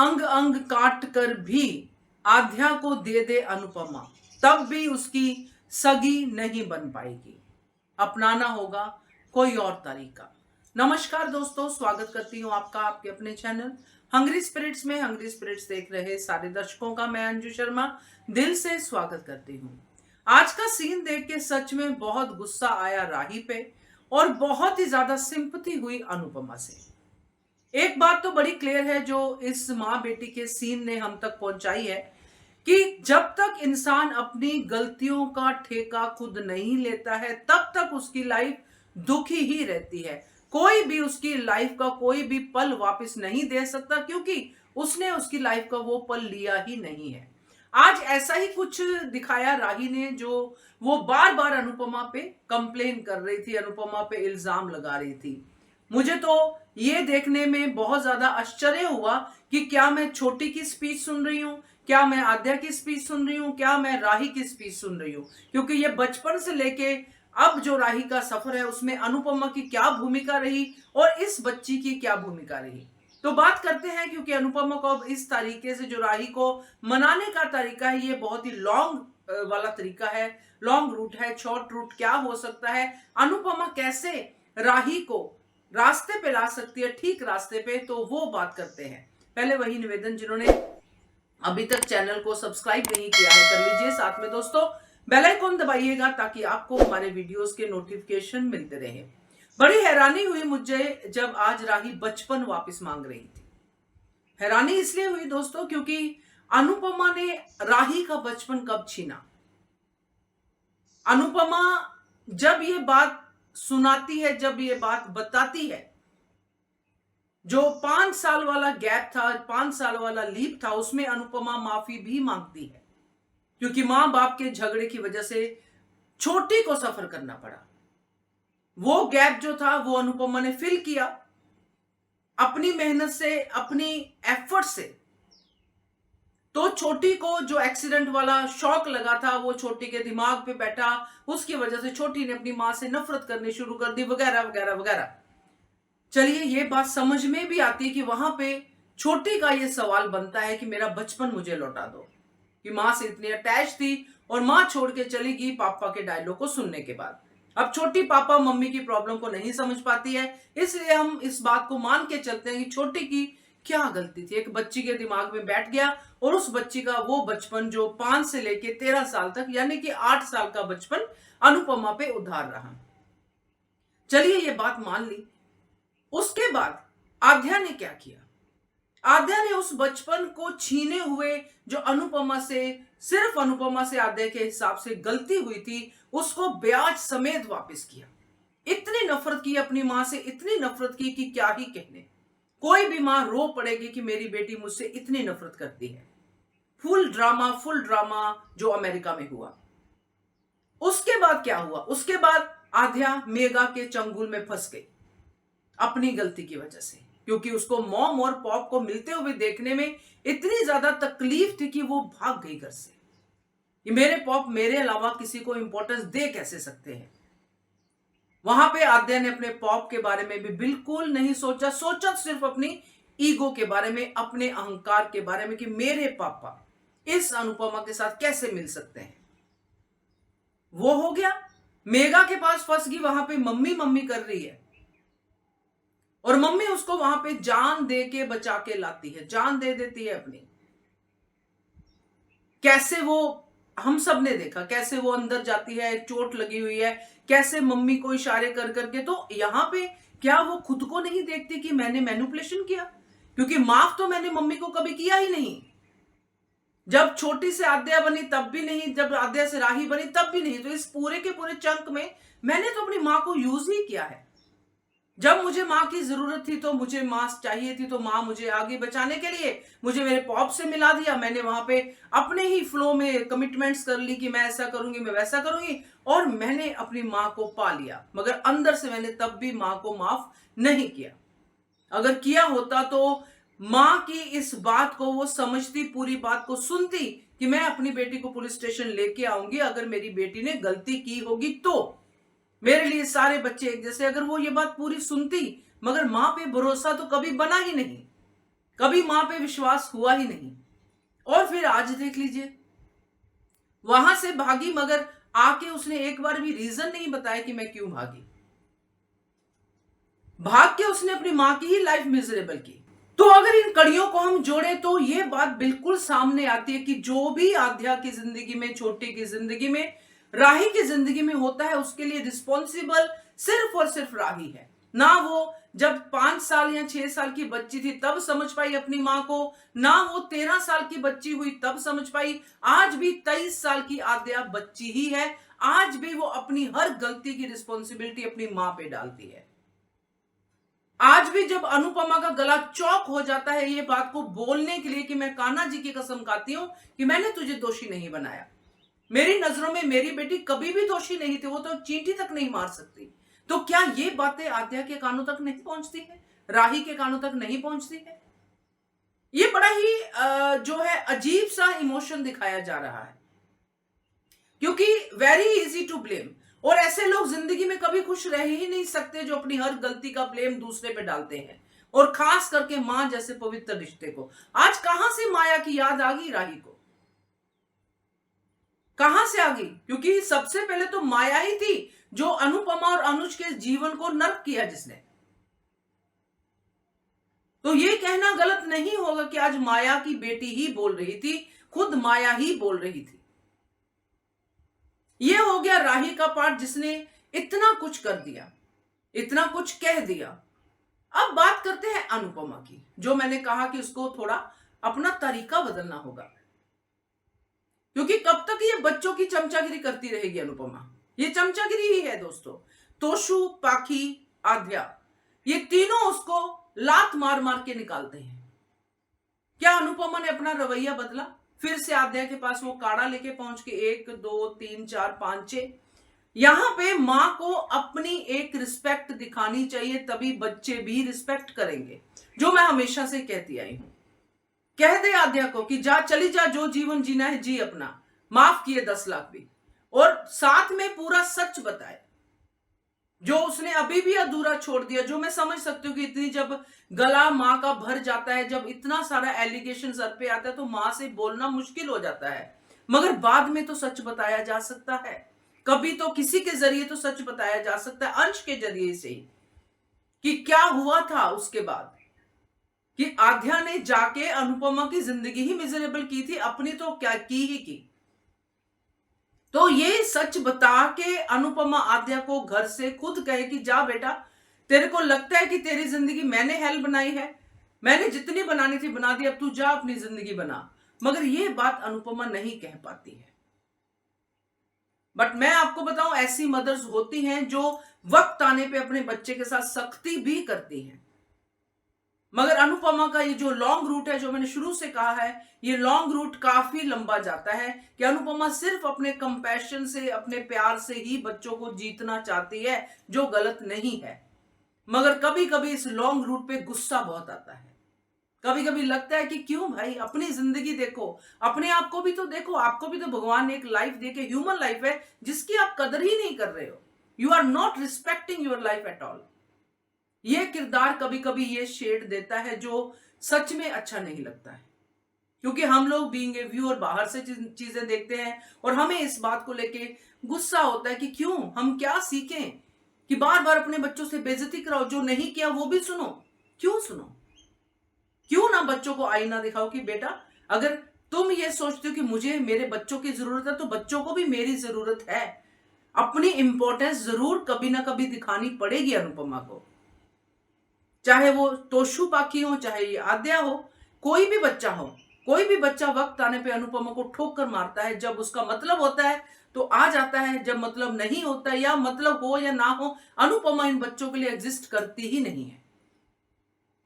अंग अंग काट कर भी आध्या को दे दे अनुपमा, तब भी उसकी सगी नहीं बन पाएगी। अपनाना होगा कोई और तरीका। नमस्कार दोस्तों, स्वागत करती हूँ आपका आपके अपने चैनल हंग्री स्पिरिट्स में। हंग्री स्पिरिट्स देख रहे सारे दर्शकों का मैं अंजू शर्मा दिल से स्वागत करती हूँ। आज का सीन देख के सच में बहुत गुस्सा आया राही पे और बहुत ही ज्यादा सिंपैथी हुई अनुपमा से। एक बात तो बड़ी क्लियर है जो इस माँ बेटी के सीन ने हम तक पहुंचाई है कि जब तक इंसान अपनी गलतियों का ठेका खुद नहीं लेता है तब तक उसकी लाइफ दुखी ही रहती है। कोई भी उसकी लाइफ का कोई भी पल वापस नहीं दे सकता क्योंकि उसने उसकी लाइफ का वो पल लिया ही नहीं है। आज ऐसा ही कुछ दिखाया राही ने, जो वो बार बार अनुपमा पे कंप्लेन कर रही थी, अनुपमा पे इल्जाम लगा रही थी। मुझे तो ये देखने में बहुत ज्यादा आश्चर्य हुआ कि क्या मैं छोटी की स्पीच सुन रही हूँ, क्या मैं आद्या की स्पीच सुन रही हूँ, क्या मैं राही की स्पीच सुन रही हूँ। क्योंकि ये बचपन से लेके अब जो राही का सफर है उसमें अनुपमा की क्या भूमिका रही और इस बच्ची की क्या भूमिका रही, तो बात करते हैं। क्योंकि अनुपमा को अब इस तरीके से जो राही को मनाने का तरीका है ये बहुत ही लॉन्ग वाला तरीका है, लॉन्ग रूट है। शॉर्ट रूट क्या हो सकता है, अनुपमा कैसे राही को रास्ते पे ला सकती है, ठीक रास्ते पे, तो वो बात करते हैं। पहले वही निवेदन, जिन्होंने अभी तक चैनल को सब्सक्राइब नहीं किया है कर लीजिए, साथ में दोस्तों बेल आइकन दबाइएगा ताकि आपको हमारे वीडियोस के नोटिफिकेशन मिलते रहे। बड़ी हैरानी हुई मुझे जब आज राही बचपन वापस मांग रही थी। हैरानी इसलिए हुई दोस्तों क्योंकि अनुपमा ने राही का बचपन कब छीना। अनुपमा जब ये बात सुनाती है, जब ये बात बताती है, जो 5 साल वाला गैप था, 5 साल वाला लीप था, उसमें अनुपमा माफी भी मांगती है क्योंकि मां बाप के झगड़े की वजह से छोटी को सफर करना पड़ा। वो गैप जो था वो अनुपमा ने फिल किया अपनी मेहनत से, अपनी एफर्ट से। तो छोटी को जो एक्सीडेंट वाला शॉक लगा था वो छोटी के दिमाग पे बैठा, उसकी वजह से छोटी ने अपनी मां से नफरत करनी शुरू कर दी, वगैरह वगैरह वगैरह। चलिए ये बात समझ में भी आती है कि वहां पे छोटी का ये सवाल बनता है कि मेरा बचपन मुझे लौटा दो, कि मां से इतनी अटैच थी और मां छोड़ के चली गई पापा के डायलॉग को सुनने के बाद। अब छोटी पापा मम्मी की प्रॉब्लम को नहीं समझ पाती है, इसलिए हम इस बात को मान के चलते हैं कि छोटी की क्या गलती थी। एक बच्ची के दिमाग में बैठ गया और उस बच्ची का वो बचपन जो 5 से लेके 13 साल तक, यानी कि 8 साल का बचपन अनुपमा पे उधार रहा। चलिए ये बात मान ली। उसके बाद आद्या ने क्या किया? आद्या ने उस बचपन को छीने हुए जो अनुपमा से, सिर्फ अनुपमा से आद्या के हिसाब से गलती हुई थी, उसको ब्याज समेत वापस किया। इतनी नफरत की अपनी मां से, इतनी नफरत की कि क्या ही कहने। कोई भी मां रो पड़ेगी कि मेरी बेटी मुझसे इतनी नफरत करती है। फुल ड्रामा जो अमेरिका में हुआ। उसके बाद क्या हुआ? उसके बाद आद्या मेगा के चंगुल में फंस गई अपनी गलती की वजह से, क्योंकि उसको मॉम और पॉप को मिलते हुए देखने में इतनी ज्यादा तकलीफ थी कि वो भाग गई घर से। कि मेरे पॉप मेरे अलावा किसी को इंपॉर्टेंस दे कैसे सकते हैं। वहां पे आद्या ने अपने पॉप के बारे में भी बिल्कुल नहीं सोचा, सोचा सिर्फ अपनी ईगो के बारे में, अपने अहंकार के बारे में कि मेरे पापा इस अनुपमा के साथ कैसे मिल सकते हैं। वो हो गया, मेगा के पास फंस गई, वहां पे मम्मी मम्मी कर रही है और मम्मी उसको वहां पे जान दे के बचा के लाती है, जान दे देती है अपनी। कैसे वो, हम सब ने देखा कैसे वो अंदर जाती है, चोट लगी हुई है, कैसे मम्मी को इशारे कर करके। तो यहां पे क्या वो खुद को नहीं देखती कि मैंने मैनिपुलेशन किया? क्योंकि माफ तो मैंने मम्मी को कभी किया ही नहीं। जब छोटी से आद्या बनी तब भी नहीं, जब आद्या से राही बनी तब भी नहीं। तो इस पूरे के पूरे चंक में मैंने तो अपनी मां को यूज ही किया है। जब मुझे मां की जरूरत थी तो मुझे मां चाहिए थी, तो मां मुझे आगे बचाने के लिए मुझे मेरे पॉप से मिला दिया। मैंने वहां पे अपने ही फ्लो में कमिटमेंट्स कर ली कि मैं ऐसा करूंगी, मैं वैसा करूंगी, और मैंने अपनी मां को पा लिया। मगर अंदर से मैंने तब भी मां को माफ नहीं किया। अगर किया होता तो मां की इस बात को वो समझती, पूरी बात को सुनती कि मैं अपनी बेटी को पुलिस स्टेशन लेके आऊंगी अगर मेरी बेटी ने गलती की होगी तो। मेरे लिए सारे बच्चे एक जैसे, अगर वो ये बात पूरी सुनती। मगर मां पे भरोसा तो कभी बना ही नहीं। कभी मां पे विश्वास हुआ ही नहीं। और फिर आज देख लीजिए, वहां से भागी, मगर आके उसने एक बार भी रीजन नहीं बताया कि मैं क्यों भागी। भाग के उसने अपनी मां की ही लाइफ मिजरेबल की। तो अगर इन कड़ियों को हम जोड़े तो ये बात बिल्कुल सामने आती है कि जो भी आध्या की जिंदगी में, छोटी की जिंदगी में, राही की जिंदगी में होता है, उसके लिए रिस्पॉन्सिबल सिर्फ और सिर्फ राही है। ना वो जब 5 साल या 6 साल की बच्ची थी तब समझ पाई अपनी मां को, ना वो 13 साल की बच्ची हुई तब समझ पाई। आज भी 23 साल की आध्या बच्ची ही है। आज भी वो अपनी हर गलती की रिस्पॉन्सिबिलिटी अपनी मां पे डालती है। आज भी जब अनुपमा का गला चौक हो जाता है ये बात को बोलने के लिए कि मैं कान्हा जी की कसम खाती हूं कि मैंने तुझे दोषी नहीं बनाया, मेरी नजरों में मेरी बेटी कभी भी दोषी नहीं थी, वो तो चींटी तक नहीं मार सकती, तो क्या ये बातें आद्या के कानों तक नहीं पहुंचती है, राही के कानों तक नहीं पहुंचती है? ये बड़ा ही जो है अजीब सा इमोशन दिखाया जा रहा है, क्योंकि वेरी इजी टू ब्लेम। और ऐसे लोग जिंदगी में कभी खुश रह ही नहीं सकते जो अपनी हर गलती का ब्लेम दूसरे पे डालते हैं, और खास करके मां जैसे पवित्र रिश्ते को। आज कहां से माया की याद आ गई राही को? कहां से आ गई? क्योंकि सबसे पहले तो माया ही थी जो अनुपमा और अनुज के जीवन को नर्क किया जिसने। तो ये कहना गलत नहीं होगा कि आज माया की बेटी ही बोल रही थी, खुद माया ही बोल रही थी। ये हो गया राही का पार्ट जिसने इतना कुछ कर दिया, इतना कुछ कह दिया। अब बात करते हैं अनुपमा की, जो मैंने कहा कि उसको थोड़ा अपना तरीका बदलना होगा, क्योंकि कब तक ये बच्चों की चमचागिरी करती रहेगी अनुपमा? ये चमचागिरी ही है दोस्तों। तोशु, पाखी, आध्या, ये तीनों उसको लात मार मार के निकालते हैं। क्या अनुपमा ने अपना रवैया बदला? फिर से आध्या के पास वो काढ़ा लेके पहुंच के 1 2 3 4 5 6, यहां पे मां को अपनी एक रिस्पेक्ट दिखानी चाहिए, तभी बच्चे भी रिस्पेक्ट करेंगे, जो मैं हमेशा से कहती आई हूं। कह दे आद्या को कि जा, चली जा, जो जीवन जीना है जी अपना, माफ किए 10 लाख भी, और साथ में पूरा सच बताए जो उसने अभी भी अधूरा छोड़ दिया। जो मैं समझ सकती हूँ कि इतनी जब गला मां का भर जाता है, जब इतना सारा एलिगेशन सर पे आता है, तो मां से बोलना मुश्किल हो जाता है, मगर बाद में तो सच बताया जा सकता है। कभी तो किसी के जरिए तो सच बताया जा सकता है, अंश के जरिए से ही, कि क्या हुआ था उसके बाद, कि आध्या ने जाके अनुपमा की जिंदगी ही मिजरेबल की थी, अपनी तो क्या की ही की। तो ये सच बता के अनुपमा आद्या को घर से खुद कहे कि जा बेटा, तेरे को लगता है कि तेरी जिंदगी मैंने हेल बनाई है, मैंने जितनी बनानी थी बना दी, अब तू जा अपनी जिंदगी बना। मगर ये बात अनुपमा नहीं कह पाती है। बट मैं आपको बताऊं, ऐसी मदर्स होती हैं जो वक्त आने पे अपने बच्चे के साथ सख्ती भी करती हैं। मगर अनुपमा का ये जो लॉन्ग रूट है, जो मैंने शुरू से कहा है, ये लॉन्ग रूट काफी लंबा जाता है कि अनुपमा सिर्फ अपने कंपैशन से, अपने प्यार से ही बच्चों को जीतना चाहती है, जो गलत नहीं है। मगर कभी कभी इस लॉन्ग रूट पे गुस्सा बहुत आता है। कभी कभी लगता है कि क्यों भाई, अपनी जिंदगी देखो, अपने आप को भी तो देखो, आपको भी तो भगवान ने एक लाइफ देके, ह्यूमन लाइफ है जिसकी आप कदर ही नहीं कर रहे हो। You are not respecting your life at all. ये किरदार कभी कभी ये शेड देता है जो सच में अच्छा नहीं लगता है, क्योंकि हम लोग बीइंग ए व्यूअर बाहर से चीजें देखते हैं और हमें इस बात को लेके गुस्सा होता है कि क्यों, हम क्या सीखें कि बार बार अपने बच्चों से बेइज्जती कराओ, जो नहीं किया वो भी सुनो। क्यों सुनो? क्यों ना बच्चों को आईना दिखाओ कि बेटा, अगर तुम ये सोचते हो कि मुझे मेरे बच्चों की जरूरत है, तो बच्चों को भी मेरी जरूरत है। अपनी इंपॉर्टेंस जरूर कभी ना कभी दिखानी पड़ेगी अनुपमा को, चाहे वो तोशु पाखी हो, चाहे ये आद्या हो, कोई भी बच्चा हो। कोई भी बच्चा वक्त आने पे अनुपमा को ठोक कर मारता है। जब उसका मतलब होता है तो आ जाता है, जब मतलब नहीं होता, या मतलब हो या ना हो, अनुपमा इन बच्चों के लिए एग्जिस्ट करती ही नहीं है।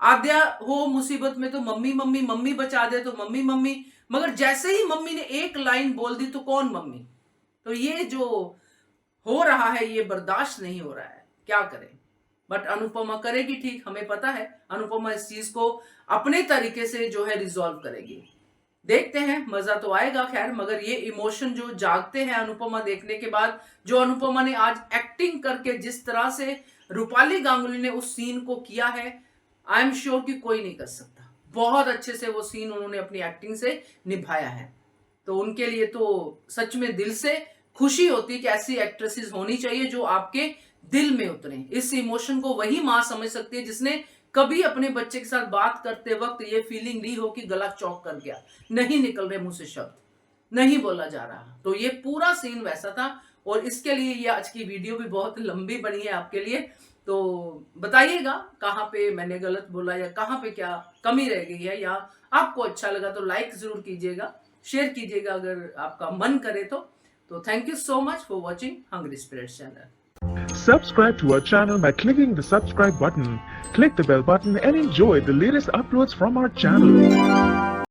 आद्या हो मुसीबत में तो मम्मी मम्मी, मम्मी बचा दे तो मम्मी मम्मी, मगर जैसे ही मम्मी ने एक लाइन बोल दी तो कौन मम्मी? तो ये जो हो रहा है ये बर्दाश्त नहीं हो रहा है, क्या करें। बट अनुपमा करेगी ठीक, हमें पता है अनुपमा इस चीज को अपने तरीके से जो है रिजॉल्व करेगी। देखते हैं, मजा तो आएगा खैर। मगर ये इमोशन जो जागते हैं अनुपमा देखने के बाद, जो अनुपमा ने आज एक्टिंग करके जिस तरह से रूपाली गांगुली ने उस सीन को किया है, आई एम श्योर कि कोई नहीं कर सकता। बहुत अच्छे से वो सीन उन्होंने अपनी एक्टिंग से निभाया है। तो उनके लिए तो सच में दिल से खुशी होती है कि ऐसी एक्ट्रेसेस होनी चाहिए जो आपके दिल में उतरे। इस इमोशन को वही मां समझ सकती है जिसने कभी अपने बच्चे के साथ बात करते वक्त ये फीलिंग ली हो कि गला चौक कर गया, नहीं निकल रहे मुंह से शब्द, नहीं बोला जा रहा। तो ये पूरा सीन वैसा था और इसके लिए ये आज की वीडियो भी बहुत लंबी बनी है आपके लिए। तो बताइएगा कहाँ पे मैंने गलत बोला या कहाँ पे क्या कमी रह गई है, या आपको अच्छा लगा तो लाइक जरूर कीजिएगा, शेयर कीजिएगा अगर आपका मन करे तो। Thank you so much for watching Hungry Spirits channel. Subscribe to our channel by clicking the subscribe button. Click the bell button and enjoy the latest uploads from our channel.